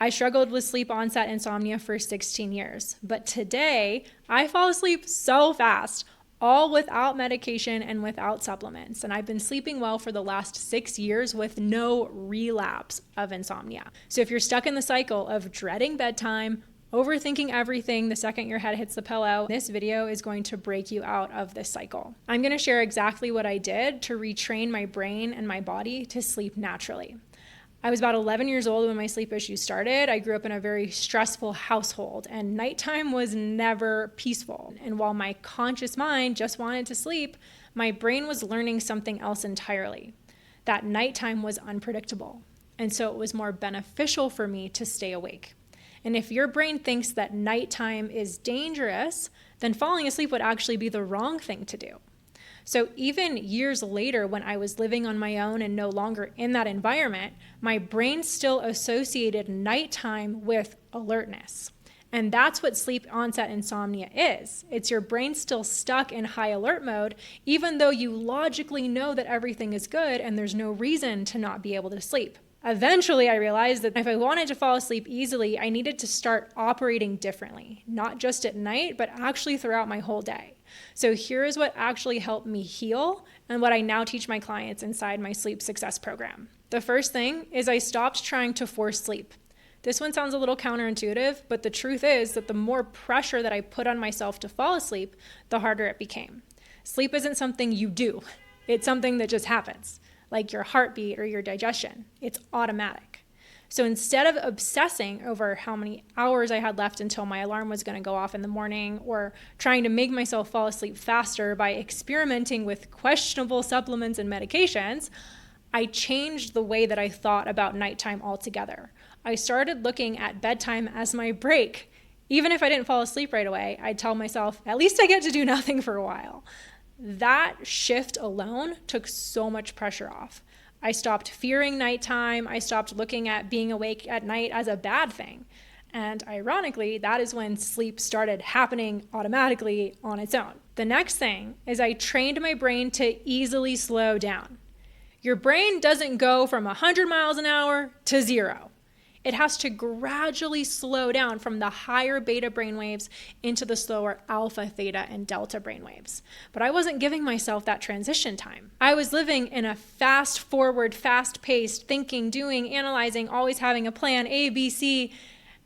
I struggled with sleep onset insomnia for 16 years, but today I fall asleep so fast, all without medication and without supplements. And I've been sleeping well for the last 6 years with no relapse of insomnia. So if you're stuck in the cycle of dreading bedtime, overthinking everything the second your head hits the pillow, this video is going to break you out of this cycle. I'm going to share exactly what I did to retrain my brain and my body to sleep naturally. I was about 11 years old when my sleep issues started. I grew up in a very stressful household, and nighttime was never peaceful. And while my conscious mind just wanted to sleep, my brain was learning something else entirely. That nighttime was unpredictable, and so it was more beneficial for me to stay awake. And if your brain thinks that nighttime is dangerous, then falling asleep would actually be the wrong thing to do. So even years later, when I was living on my own and no longer in that environment, my brain still associated nighttime with alertness. And that's what sleep onset insomnia is. It's your brain still stuck in high alert mode, even though you logically know that everything is good and there's no reason to not be able to sleep. Eventually, I realized that if I wanted to fall asleep easily, I needed to start operating differently, not just at night, but actually throughout my whole day. So here's what actually helped me heal and what I now teach my clients inside my sleep success program. The first thing is I stopped trying to force sleep. This one sounds a little counterintuitive, but the truth is that the more pressure that I put on myself to fall asleep, the harder it became. Sleep isn't something you do. It's something that just happens, like your heartbeat or your digestion. It's automatic. So instead of obsessing over how many hours I had left until my alarm was going to go off in the morning, or trying to make myself fall asleep faster by experimenting with questionable supplements and medications, I changed the way that I thought about nighttime altogether. I started looking at bedtime as my break. Even if I didn't fall asleep right away, I'd tell myself, at least I get to do nothing for a while. That shift alone took so much pressure off. I stopped fearing nighttime. I stopped looking at being awake at night as a bad thing. And ironically, that is when sleep started happening automatically on its own. The next thing is I trained my brain to easily slow down. Your brain doesn't go from 100 miles an hour to 0. It has to gradually slow down from the higher beta brainwaves into the slower alpha, theta, and delta brainwaves. But I wasn't giving myself that transition time. I was living in a fast forward, fast paced, thinking, doing, analyzing, always having a plan, A, B, C,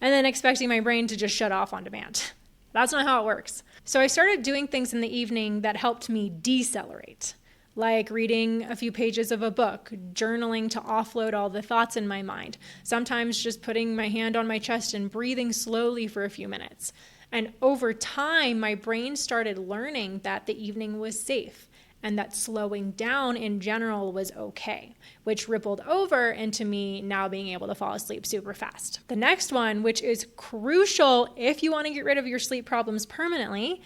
and then expecting my brain to just shut off on demand. That's not how it works. So I started doing things in the evening that helped me decelerate, like reading a few pages of a book, journaling to offload all the thoughts in my mind, sometimes just putting my hand on my chest and breathing slowly for a few minutes. And over time, my brain started learning that the evening was safe and that slowing down in general was okay, which rippled over into me now being able to fall asleep super fast. The next one, which is crucial if you want to get rid of your sleep problems permanently,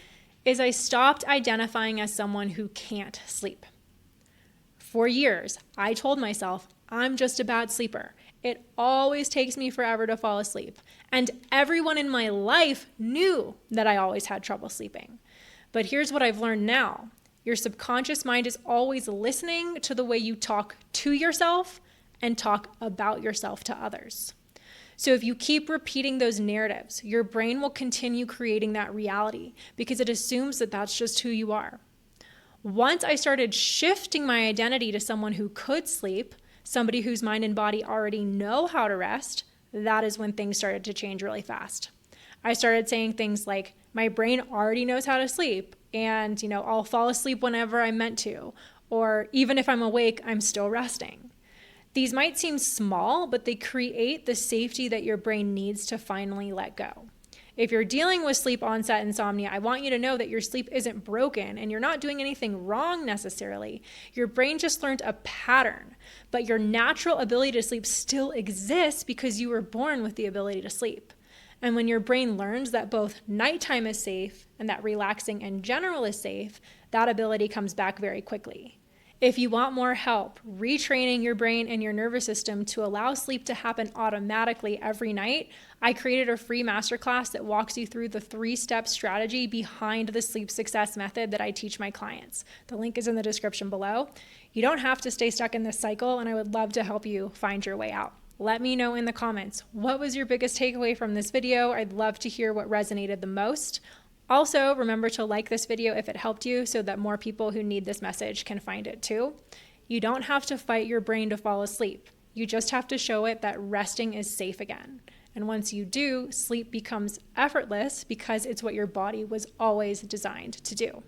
is I stopped identifying as someone who can't sleep. For years, I told myself, I'm just a bad sleeper. It always takes me forever to fall asleep. And everyone in my life knew that I always had trouble sleeping. But here's what I've learned now. Your subconscious mind is always listening to the way you talk to yourself and talk about yourself to others. So if you keep repeating those narratives, your brain will continue creating that reality because it assumes that that's just who you are. Once I started shifting my identity to someone who could sleep, somebody whose mind and body already know how to rest, that is when things started to change really fast. I started saying things like, my brain already knows how to sleep, and I'll fall asleep whenever I'm meant to, or even if I'm awake, I'm still resting. These might seem small, but they create the safety that your brain needs to finally let go. If you're dealing with sleep onset insomnia, I want you to know that your sleep isn't broken and you're not doing anything wrong necessarily. Your brain just learned a pattern, but your natural ability to sleep still exists because you were born with the ability to sleep. And when your brain learns that both nighttime is safe and that relaxing in general is safe, that ability comes back very quickly. If you want more help retraining your brain and your nervous system to allow sleep to happen automatically every night, I created a free masterclass that walks you through the 3-step strategy behind the sleep success method that I teach my clients. The link is in the description below. You don't have to stay stuck in this cycle, and I would love to help you find your way out. Let me know in the comments, what was your biggest takeaway from this video? I'd love to hear what resonated the most. Also, remember to like this video if it helped you so that more people who need this message can find it too. You don't have to fight your brain to fall asleep. You just have to show it that resting is safe again. And once you do, sleep becomes effortless because it's what your body was always designed to do.